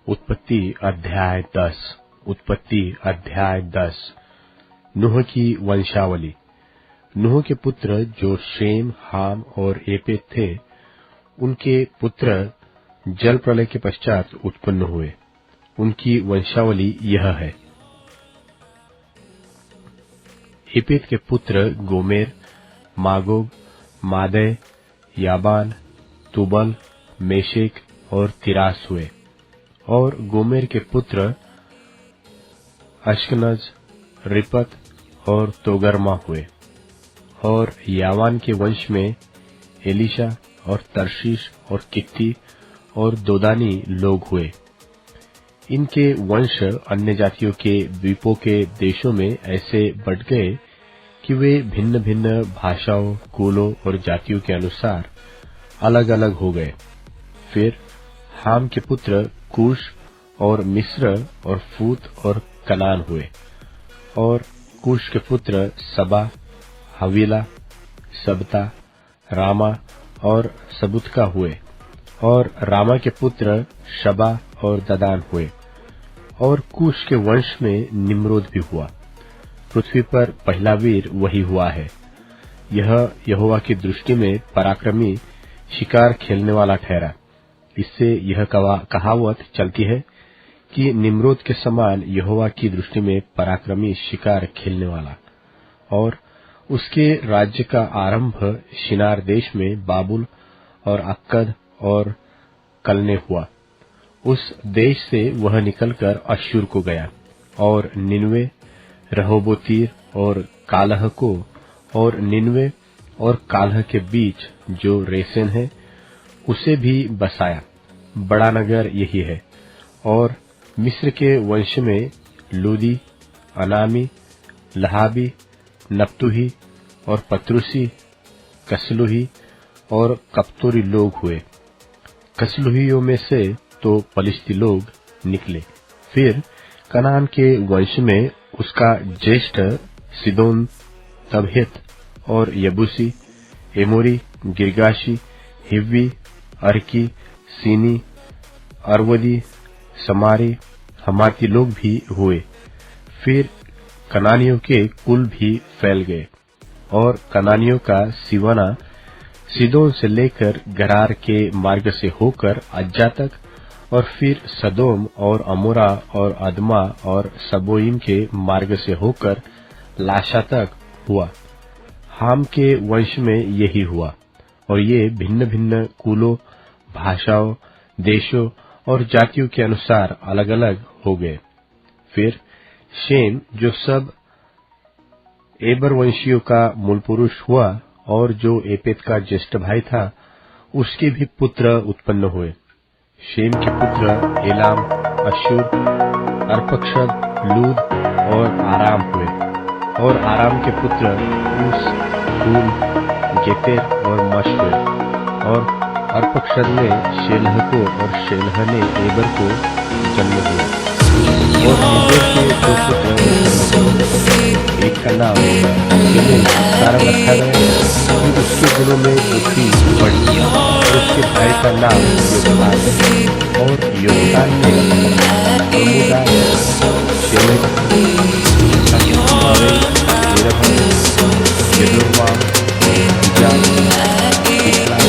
उत्पत्ति अध्याय 10। नूह की वंशावली। नूह के पुत्र जो शेम, हाम और एपेत थे, उनके पुत्र जल प्रलय के पश्चात उत्पन्न हुए। उनकी वंशावली यह है। एपेत के पुत्र गोमेर, मागोग, मादै, याबान, तुबल, मेशेक और तिरास हुए। और गोमेर के पुत्र अश्कनज, रिपत और तोगरमा हुए। और यावान के वंश में एलीशा और तरशीश और कित्ती और दोदानी लोग हुए। इनके वंश अन्य जातियों के द्वीपों के देशों में ऐसे बढ़ गए कि वे भिन्न भिन्न भाषाओं, कुलों और जातियों के अनुसार अलग अलग हो गए। फिर हाम के पुत्र कूश और मिस्र और फूत और कनान हुए। और कूश के पुत्र सबा, हवीला, सबता, रामा और सबुतका हुए। और रामा के पुत्र शबा और ददान हुए। और कूश के वंश में निम्रोद भी हुआ। पृथ्वी पर पहला वीर वही हुआ है। यह यहोवा की दृष्टि में पराक्रमी शिकार खेलने वाला ठहरा। इससे यह कहावत चलती है कि निम्रोद के समान यहोवा की दृष्टि में पराक्रमी शिकार खेलने वाला। और उसके राज्य का आरंभ शिनार देश में बाबुल और अक्कद और कलने हुआ। उस देश से वह निकलकर अश्शूर को गया और निनवे, रहोबोतीर और कालह को, और निनवे और कालह के बीच जो रेसेन है उसे भी बसाया। बड़ा नगर यही है। और मिस्र के वंश में लूदी, अनामी, लहाबी, नप्तुही और पत्रुसी, कसलुही और कप्तोरी लोग हुए। कसलुहियों में से तो पलिश्ती लोग निकले। फिर कनान के वंश में उसका ज्येष्ठ सिदोन, तबहित और यबूसी, एमोरी, गिर्गाशी, हिव्वी, अर्की, सीनी, अरवदी, समारी, हमाती लोग भी हुए। फिर कनानियों के कुल भी फैल गए। और कनानियों का सिवना सिदोन से लेकर गरार के मार्ग से होकर अज्जा तक, और फिर सदोम और अमोरा और अदमा और सबोइम के मार्ग से होकर लाशा तक हुआ। हाम के वंश में यही हुआ। और ये भिन्न भिन्न कुलों, भाषाओं, देशों और जातियों के अनुसार अलग अलग हो गए। फिर शेम, जो सब एबर वंशियों का मूल पुरुष हुआ और जो एपेत का ज्येष्ठ भाई था, उसके भी पुत्र उत्पन्न हुए। शेम के पुत्र एलाम, अश्शूर, अर्पक्षद, लूद और आराम हुए। और आराम के पुत्र ऊस, हूल, गेतेर और मश हुए। और अर्पक्षद में शेलह को, और शेलह ने एबर को जन्म दिया। और एबर के दो पुत्र, एक का नाम सारा रखा गया। फिर उसके दिनों में बुद्धि बढ़ी। और उसके भाई का नाम योक्तान। और योक्तान ने अमूदा, शेमेक, यदुर्वाम, जान, इकला,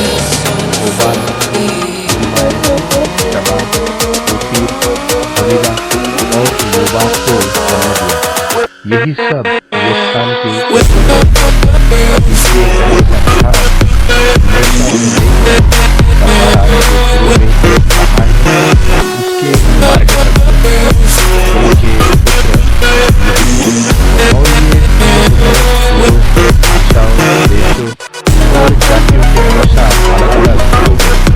ओबाल, शबा, ओतीर, हवीला और योबाब को जन्म दिया। यही सब योक्तान के उसके मार्ग और जातियों के अनुसार अलग अलग हो गए।